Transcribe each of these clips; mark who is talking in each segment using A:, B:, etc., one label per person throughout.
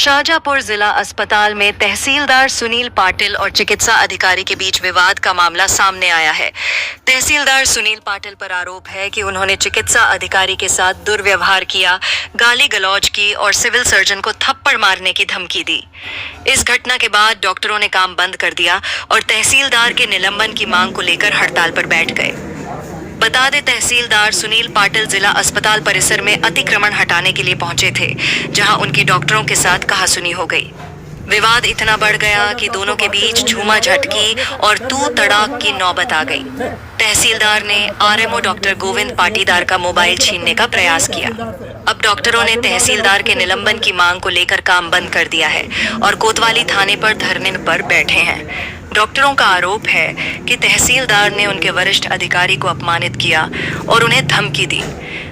A: शाहजहांपुर जिला अस्पताल में तहसीलदार सुनील पाटिल और चिकित्सा अधिकारी के बीच विवाद का मामला सामने आया है। तहसीलदार सुनील पाटिल पर आरोप है कि उन्होंने चिकित्सा अधिकारी के साथ दुर्व्यवहार किया, गाली गलौज की और सिविल सर्जन को थप्पड़ मारने की धमकी दी। इस घटना के बाद डॉक्टरों ने काम बंद कर दिया और तहसीलदार के निलंबन की मांग को लेकर हड़ताल पर बैठ गए। बता दें, तहसीलदार सुनील पाटिल जिला अस्पताल परिसर में अतिक्रमण हटाने के लिए पहुंचे थे, जहां उनकी डॉक्टरों के साथ कहासुनी हो गई। विवाद इतना बढ़ गया कि दोनों के बीच झूमा झटकी और तू तड़ाक की नौबत आ गई। तहसीलदार ने आरएमओ डॉक्टर गोविंद पाटीदार का मोबाइल छीनने का प्रयास किया। अब डॉक्टरों ने तहसीलदार के निलंबन की मांग को लेकर काम बंद कर दिया है और कोतवाली थाने पर धरने पर बैठे हैं। डॉक्टरों का आरोप है कि तहसीलदार ने उनके वरिष्ठ अधिकारी को अपमानित किया और उन्हें धमकी दी।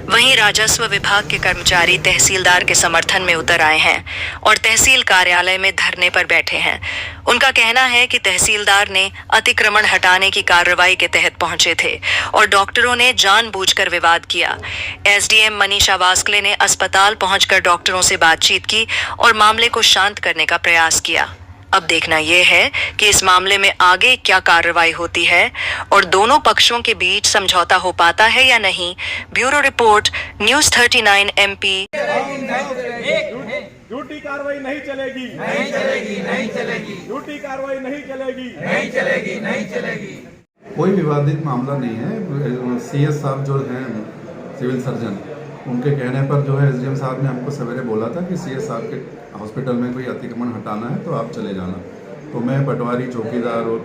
A: वहीं राजस्व विभाग के कर्मचारी तहसीलदार के समर्थन में उतर आए हैं और तहसील कार्यालय में धरने पर बैठे हैं। उनका कहना है कि तहसीलदार ने अतिक्रमण हटाने की कार्रवाई के तहत पहुंचे थे और डॉक्टरों ने जानबूझकर विवाद किया। एसडीएम मनीषा वास्कले ने अस्पताल पहुंचकर डॉक्टरों से बातचीत की और मामले को शांत करने का प्रयास किया। अब देखना यह है कि इस मामले में आगे क्या कार्रवाई होती है और दोनों पक्षों के बीच समझौता हो पाता है या नहीं। Bureau report, news 39 MP।
B: झूठी कार्रवाई नहीं चलेगी, नहीं चलेगी, नहीं चलेगी। झूठी कार्रवाई नहीं चलेगी, नहीं चलेगी, नहीं चलेगी।
C: कोई विवादित मामला नहीं है। सीएस साहब जो हैं सिविल सर्जन, उनके कहने पर जो है एसडीएम साहब ने हमको सवेरे बोला था कि सीएस साहब के हॉस्पिटल में कोई अतिक्रमण हटाना है तो आप चले जाना। तो मैं पटवारी, चौकीदार और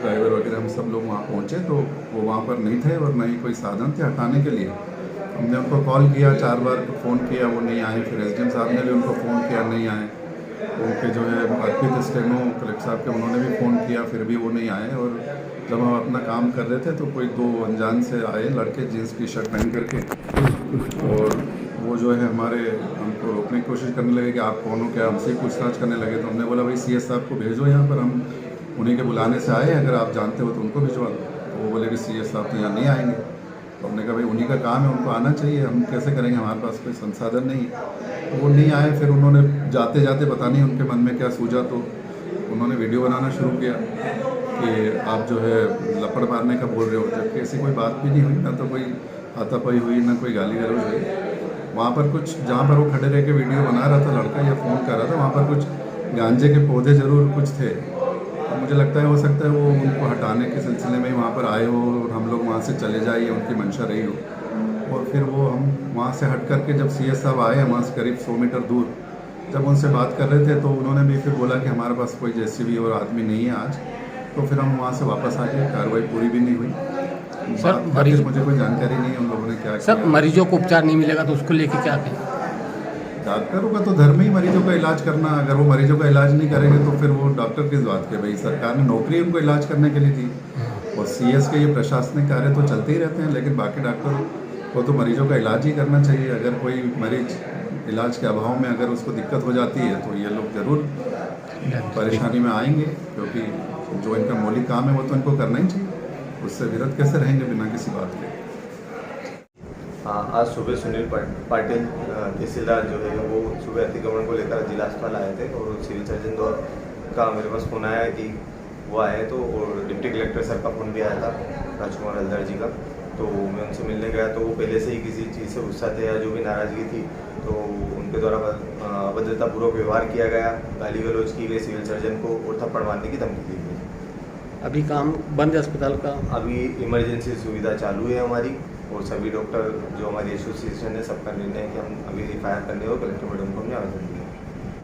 C: ड्राइवर वगैरह हम सब लोग वहाँ पहुँचे तो वो वहाँ पर नहीं थे और न ही कोई साधन थे हटाने के लिए। हमने उनको कॉल किया, 4 बार फ़ोन किया, वो नहीं आए। फिर एसडीएम साहब ने भी उनको फ़ोन किया, नहीं आए। उनके जो है अर्पित स्टेनो कलेक्टर साहब के, उन्होंने भी फ़ोन किया, फिर भी वो नहीं आए। और जब हम अपना काम कर रहे थे तो कोई 2 अनजान से आए लड़के जीन्स की शर्ट पहन करके, और वो जो है हमारे हमको रोकने की कोशिश करने लगे कि आप कौन हो, क्या, हमसे पूछताछ करने लगे। तो हमने बोला भाई सीएस साहब को भेजो यहाँ पर, हम उन्हीं के बुलाने से आए, अगर आप जानते हो तो उनको भिजवा दो। तो वो बोले कि सीएस साहब तो यहाँ नहीं आएंगे। तो हमने कहा भाई उन्हीं का काम है, उनको आना चाहिए, हम कैसे करेंगे, हमारे पास कोई संसाधन नहीं है। तो वो नहीं आए। फिर उन्होंने जाते जाते पता नहीं उनके मन में क्या सूझा, तो उन्होंने वीडियो बनाना शुरू किया कि आप जो है लपड़ मारने का बोल रहे हो, जबकि ऐसी कोई बात भी नहीं हुई, ना तो कोई हाथापाई हुई, ना कोई गाली गलौज हुई। वहाँ पर कुछ, जहाँ पर वो खड़े रह के वीडियो बना रहा था लड़का या फ़ोन कर रहा था, वहाँ पर कुछ गांजे के पौधे ज़रूर कुछ थे। तो मुझे लगता है हो सकता है वो उनको हटाने के सिलसिले में ही वहाँ पर आए हो और हम लोग वहाँ से चले जाए, ये उनकी मंशा रही हो। और फिर वो हम वहाँ से हट करके जब सीएस साहब आए वहाँ से करीब 100 मीटर दूर, जब उनसे बात कर रहे थे तो उन्होंने भी फिर बोला कि हमारे पास कोई जेसीबी और आदमी नहीं है आज। तो फिर हम वहाँ से वापस आ गए, कार्रवाई पूरी भी नहीं हुई।
D: सर मरीज,
C: मुझे कोई जानकारी नहीं है उन लोगों ने क्या
D: सर किया। मरीजों को उपचार नहीं मिलेगा तो उसको लेके क्या कहें?
C: डॉक्टरों का तो धर्म ही मरीजों का इलाज करना। अगर वो मरीजों का इलाज नहीं करेंगे तो फिर वो डॉक्टर किस बात के? भाई सरकार ने नौकरी उनको इलाज करने के लिए दी, और सीएस के ये प्रशासनिक कार्य तो चलते ही रहते हैं, लेकिन बाकी डॉक्टर को तो मरीजों का इलाज ही करना चाहिए। अगर कोई मरीज इलाज के अभाव में अगर उसको दिक्कत हो जाती है तो ये लोग ज़रूर परेशानी में आएंगे, क्योंकि जो इनका मौलिक काम है वो तो इनको करना ही चाहिए। उससे विरत कैसे रहेंगे बिना किसी बात के?
E: हाँ, आज सुबह सुनील पाटिल तहसीलदार जो है वो सुबह अतिक्रमण को लेकर जिला अस्पताल आए थे, और सिविल सर्जन का मेरे पास फ़ोन आया कि वो आए तो, और डिप्टी कलेक्टर सर का फ़ोन भी आया था, राजकुमार हल्दर जी का। तो मैं उनसे मिलने गया तो वो पहले से ही किसी चीज़ से गुस्सा थे या जो भी नाराज़गी थी, तो उनके द्वारा अभद्रतापूर्वक व्यवहार किया गया, गाली गलौज की गई सिविल सर्जन को और थप्पड़ मारने की धमकी दी गई।
D: अभी काम बंद है अस्पताल का?
E: अभी इमरजेंसी सुविधा चालू है हमारी, और सभी डॉक्टर जो हमारी एसोसिएशन है सबका निर्णय है कि हम अभी एफआईआर करने और कलेक्टर मैडम को हमने आवेदन दिया।